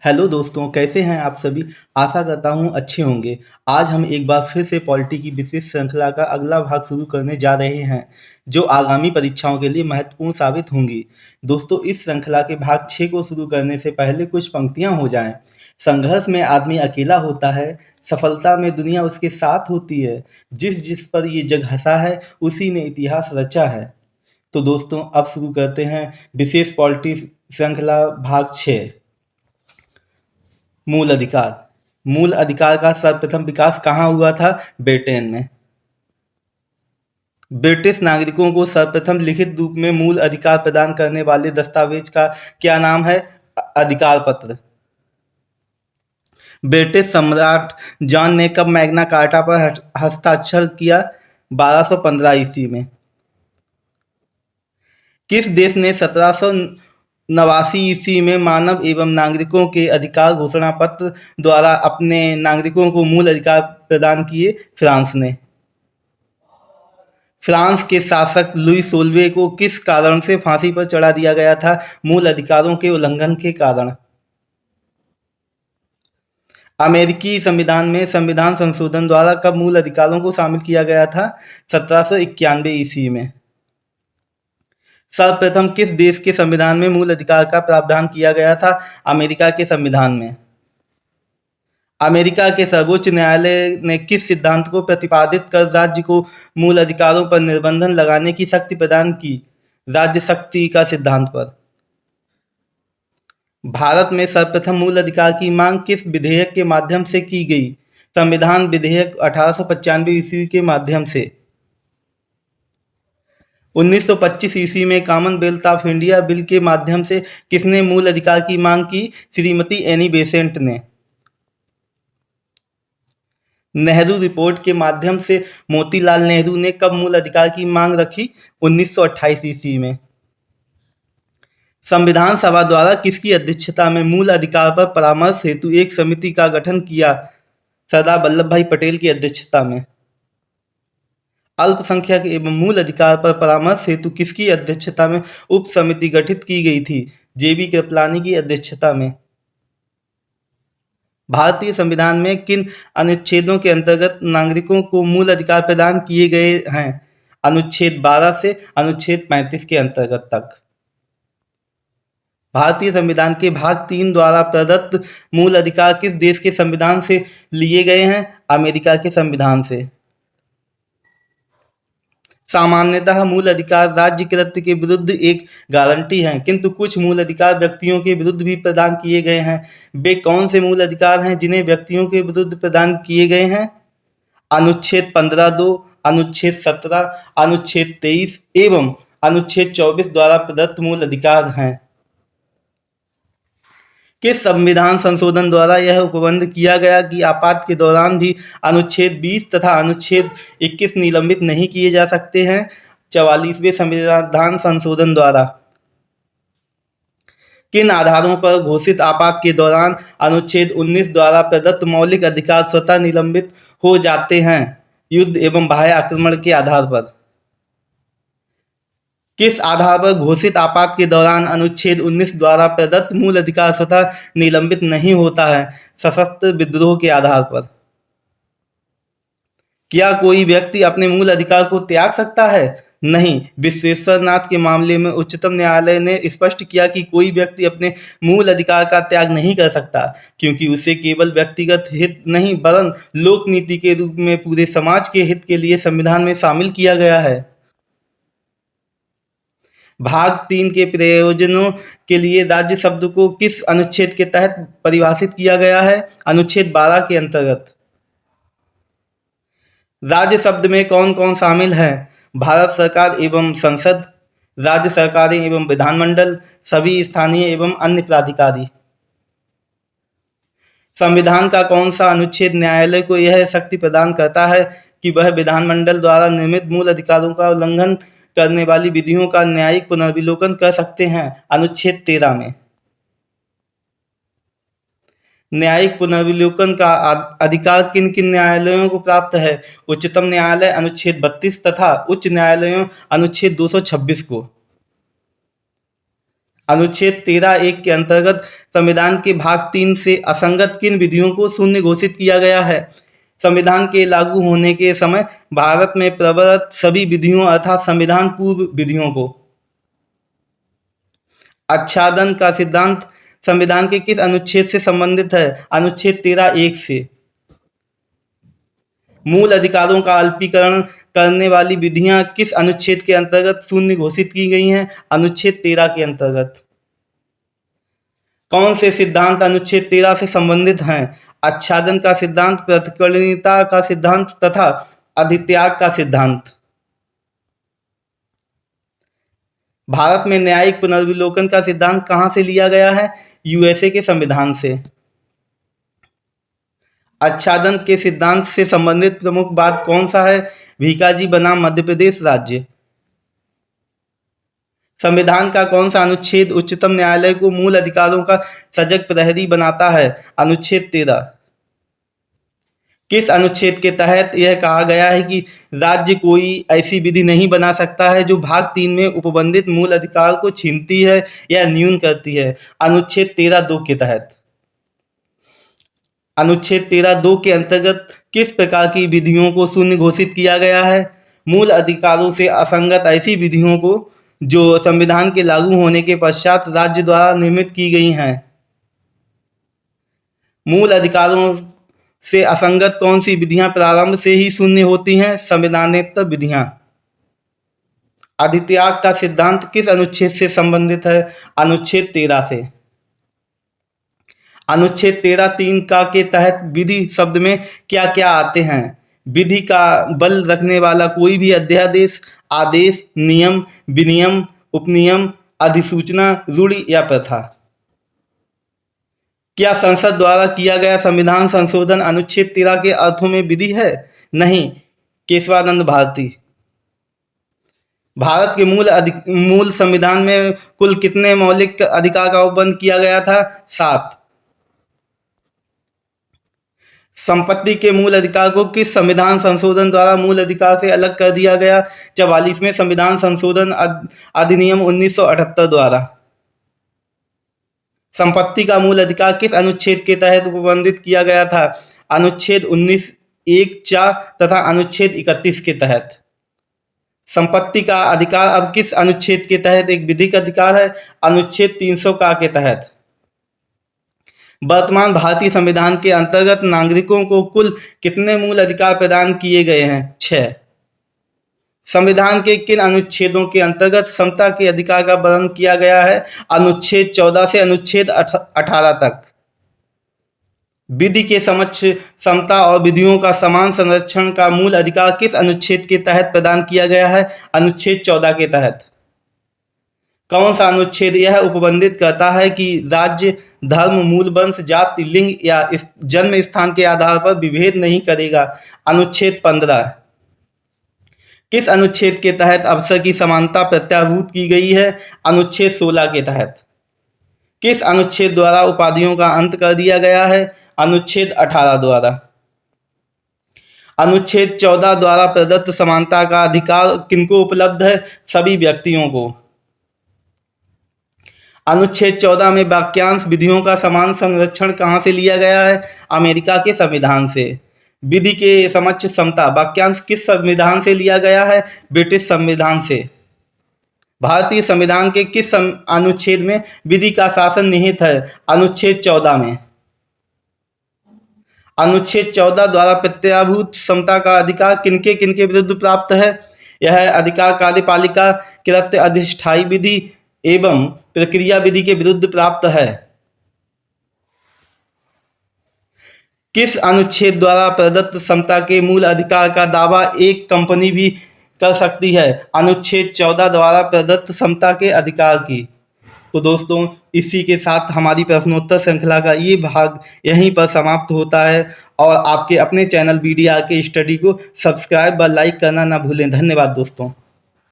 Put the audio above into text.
Hello दोस्तों, कैसे हैं आप सभी। आशा करता हूँ अच्छे होंगे। आज हम एक बार फिर से पॉलिटी की विशेष श्रृंखला का अगला भाग शुरू करने जा रहे हैं, जो आगामी परीक्षाओं के लिए महत्वपूर्ण साबित होंगी। दोस्तों, इस श्रृंखला के भाग 6 को शुरू करने से पहले कुछ पंक्तियाँ हो जाएं। संघर्ष में आदमी अकेला होता है, सफलता में दुनिया उसके साथ होती है। जिस जिस पर ये जग हंसा है, उसी ने इतिहास रचा है। तो दोस्तों, अब शुरू करते हैं विशेष पॉलिटी श्रृंखला भाग 6। मूल अधिकार। मूल अधिकार का सर्वप्रथम विकास कहाँ हुआ था? ब्रिटेन में। ब्रिटिश नागरिकों को सर्वप्रथम लिखित रूप में मूल अधिकार प्रदान करने वाले दस्तावेज का क्या नाम है? अधिकार पत्र। ब्रिटिश सम्राट जॉन ने कब मैग्ना कार्टा पर हस्ताक्षर किया? 1215 ईस्वी में। किस देश ने 1789 ईस्वी में मानव एवं नागरिकों के अधिकार घोषणा पत्र द्वारा अपने नागरिकों को मूल अधिकार प्रदान किए? फ्रांस ने। फ्रांस के शासक लुई 16वें को किस कारण से फांसी पर चढ़ा दिया गया था? मूल अधिकारों के उल्लंघन के कारण। अमेरिकी संविधान में संविधान संशोधन द्वारा कब मूल अधिकारों को शामिल किया गया था? 1791 ईस्वी में। सर्वप्रथम किस देश के संविधान में मूल अधिकार का प्रावधान किया गया था? अमेरिका के संविधान में। अमेरिका के सर्वोच्च न्यायालय ने किस सिद्धांत को प्रतिपादित कर राज्य को मूल अधिकारों पर निर्बंधन लगाने की शक्ति प्रदान की? राज्य शक्ति का सिद्धांत पर। भारत में सर्वप्रथम मूल अधिकार की मांग किस विधेयक के माध्यम से की गई? संविधान विधेयक 1895 ईस्वी के माध्यम से। 1925 ईस्वी में कॉमनवेल्थ ऑफ इंडिया बिल के माध्यम से किसने मूल अधिकार की मांग की? श्रीमती एनी बेसेंट ने। नेहरू रिपोर्ट के माध्यम से मोतीलाल नेहरू ने कब मूल अधिकार की मांग रखी? 1928 ईस्वी में। संविधान सभा द्वारा किसकी अध्यक्षता में मूल अधिकार पर परामर्श हेतु एक समिति का गठन किया? सरदार वल्लभ भाई पटेल की अध्यक्षता में। अल्पसंख्यक एवं मूल अधिकार पर परामर्श हेतु किसकी अध्यक्षता में उप समिति गठित की गई थी? जेबी कृपलानी की अध्यक्षता में। भारतीय संविधान में किन अनुच्छेदों के अंतर्गत नागरिकों को मूल अधिकार प्रदान किए गए हैं? अनुच्छेद 12 से अनुच्छेद 35 के अंतर्गत तक। भारतीय संविधान के भाग 3 द्वारा प्रदत्त मूल अधिकार किस देश के संविधान से लिए गए हैं? अमेरिका के संविधान से। सामान्यतः मूल अधिकार राज्य कृत्य के विरुद्ध एक गारंटी है, किंतु कुछ मूल अधिकार व्यक्तियों के विरुद्ध भी प्रदान किए गए हैं। वे कौन से मूल अधिकार हैं जिन्हें व्यक्तियों के विरुद्ध प्रदान किए गए हैं? अनुच्छेद 15(2), अनुच्छेद 17, अनुच्छेद 23 एवं अनुच्छेद 24 द्वारा प्रदत्त मूल अधिकार हैं। किस संविधान संशोधन द्वारा यह उपबंध किया गया कि आपात के दौरान भी अनुच्छेद 20 तथा अनुच्छेद 21 निलंबित नहीं किए जा सकते हैं? 44वें संविधान संशोधन द्वारा। किन आधारों पर घोषित आपात के दौरान अनुच्छेद 19 द्वारा प्रदत्त मौलिक अधिकार स्वतः निलंबित हो जाते हैं? युद्ध एवं बाह्य आक्रमण के आधार पर। किस आधार पर घोषित आपात के दौरान अनुच्छेद 19 द्वारा प्रदत्त मूल अधिकार स्वतः निलंबित नहीं होता है? सशस्त्र विद्रोह के आधार पर। क्या कोई व्यक्ति अपने मूल अधिकार को त्याग सकता है? नहीं। विश्वेश्वरनाथ के मामले में उच्चतम न्यायालय ने स्पष्ट किया कि कोई व्यक्ति अपने मूल अधिकार का त्याग नहीं कर सकता, क्योंकि उसे केवल व्यक्तिगत हित नहीं वरन लोक नीति के रूप में पूरे समाज के हित के लिए संविधान में शामिल किया गया है। भाग 3 के प्रयोजनों के लिए राज्य शब्द को किस अनुच्छेद के तहत परिभाषित किया गया है? अनुच्छेद 12 के अंतर्गत। राज्य शब्द में कौन कौन शामिल है? भारत सरकार एवं संसद, राज्य सरकारें एवं विधानमंडल, सभी स्थानीय एवं अन्य प्राधिकारी। संविधान का कौन सा अनुच्छेद न्यायालय को यह शक्ति प्रदान करता है कि वह विधानमंडल द्वारा निर्मित मूल अधिकारों का उल्लंघन करने वाली विधियों का न्यायिक पुनर्विलोकन कर सकते हैं? अनुच्छेद 13 में। न्यायिक पुनर्विलोकन का अधिकार किन किन न्यायालयों को प्राप्त है? उच्चतम न्यायालय अनुच्छेद 32 तथा उच्च न्यायालयों अनुच्छेद 226 को। अनुच्छेद 13(1) के अंतर्गत संविधान के भाग 3 से असंगत किन विधियों को शून्य घोषित किया गया है? संविधान के लागू होने के समय भारत में प्रवर्तित सभी विधियों अर्थात संविधान पूर्व विधियों को। आच्छादन का सिद्धांत संविधान के किस अनुच्छेद से संबंधित है? अनुच्छेद 13(1) से। मूल अधिकारों का अल्पीकरण करने वाली विधियां किस अनुच्छेद के अंतर्गत शून्य घोषित की गई हैं? अनुच्छेद 13 के अंतर्गत। कौन से सिद्धांत अनुच्छेद 13 से संबंधित हैं? आच्छादन का सिद्धांत, प्रतिकूलता का सिद्धांत तथा अधित्याग का सिद्धांत। भारत में न्यायिक पुनर्विलोकन का सिद्धांत कहां से लिया गया है? यूएसए के संविधान से। आच्छादन के सिद्धांत से संबंधित प्रमुख बात कौन सा है? भीकाजी बनाम मध्य प्रदेश राज्य। संविधान का कौन सा अनुच्छेद उच्चतम न्यायालय को मूल अधिकारों का सजग प्रहरी बनाता है? अनुच्छेद 13। किस अनुच्छेद के तहत यह कहा गया है कि राज्य कोई ऐसी विधि नहीं बना सकता है जो भाग 3 में उपबंधित मूल अधिकार को छीनती है या न्यून करती है? अनुच्छेद 13(2) के तहत। अनुच्छेद 13(2) के अंतर्गत किस प्रकार की विधियों को शून्य घोषित किया गया है? मूल अधिकारों से असंगत ऐसी विधियों को जो संविधान के लागू होने के पश्चात राज्य द्वारा निर्मित की गई हैं। मूल अधिकारों से असंगत कौन सी विधियां प्रारंभ से ही शून्य होती हैं? संविधानेतर विधियां। अधित्याग का सिद्धांत किस अनुच्छेद से संबंधित है? अनुच्छेद 13 से। अनुच्छेद 13(3) का के तहत विधि शब्द में क्या क्या आते हैं? विधि का बल रखने वाला कोई भी अध्यादेश, आदेश, नियम, विनियम, उपनियम, अधिसूचना, रूढ़ि या प्रथा। क्या संसद द्वारा किया गया संविधान संशोधन अनुच्छेद 13 के अर्थों में विधि है? नहीं। केशवानंद भारती। भारत के मूल संविधान में कुल कितने मौलिक अधिकार का उपबंध किया गया था? 7। संपत्ति के मूल अधिकार को किस संविधान संशोधन द्वारा मूल अधिकार से अलग कर दिया गया? 44वें संविधान संशोधन अधिनियम 1978 द्वारा। संपत्ति का मूल अधिकार किस अनुच्छेद के तहत उपबंधित किया गया था? अनुच्छेद 19(1)(4) तथा अनुच्छेद 31 के तहत। संपत्ति का अधिकार अब किस अनुच्छेद के तहत एक विधिक अधिकार है? अनुच्छेद 300 का के तहत। वर्तमान भारतीय संविधान के अंतर्गत नागरिकों को कुल कितने मूल अधिकार प्रदान किए गए हैं? 6। संविधान के किन अनुच्छेदों के अंतर्गत समता के अधिकार का वर्णन किया गया है? अनुच्छेद 14 से अनुच्छेद 18 तक। विधि के समक्ष समता और विधियों का समान संरक्षण का मूल अधिकार किस अनुच्छेद के तहत प्रदान किया गया है? अनुच्छेद 14 के तहत। कौन सा अनुच्छेद यह उपबंधित करता है कि राज्य धर्म, मूल वंश, जाति, लिंग या जन्म स्थान के आधार पर विभेद नहीं करेगा? अनुच्छेद 15। किस अनुच्छेद के तहत अवसर की समानता प्रत्याभूत की गई है? अनुच्छेद 16 के तहत। किस अनुच्छेद द्वारा उपाधियों का अंत कर दिया गया है? अनुच्छेद 18 द्वारा। अनुच्छेद 14 द्वारा प्रदत्त समानता का अधिकार किनको उपलब्ध है? सभी व्यक्तियों को। अनुच्छेद 14 में वाक्यांश विधियों का समान संरक्षण कहां से लिया गया है? अमेरिका के संविधान से। विधि के समक्ष समता वाक्यांश किस संविधान से लिया गया है? ब्रिटिश संविधान से। भारतीय संविधान के किस अनुच्छेद में विधि का शासन निहित है? अनुच्छेद 14 में। अनुच्छेद 14 द्वारा प्रत्याभूत समता का अधिकार किनके किनके विरुद्ध प्राप्त है? यह अधिकार कार्यपालिका, कृत्य अधिष्ठायी विधि एवं प्रक्रिया विधि के विरुद्ध प्राप्त है। किस अनुच्छेद द्वारा प्रदत्त समता के मूल अधिकार का दावा एक कंपनी भी कर सकती है? अनुच्छेद 14 द्वारा प्रदत्त समता के अधिकार की। तो दोस्तों, इसी के साथ हमारी प्रश्नोत्तर श्रृंखला का ये भाग यहीं पर समाप्त होता है और आपके अपने चैनल BDR के स्टडी को सब्सक्राइब व लाइक करना ना भूलें। धन्यवाद दोस्तों।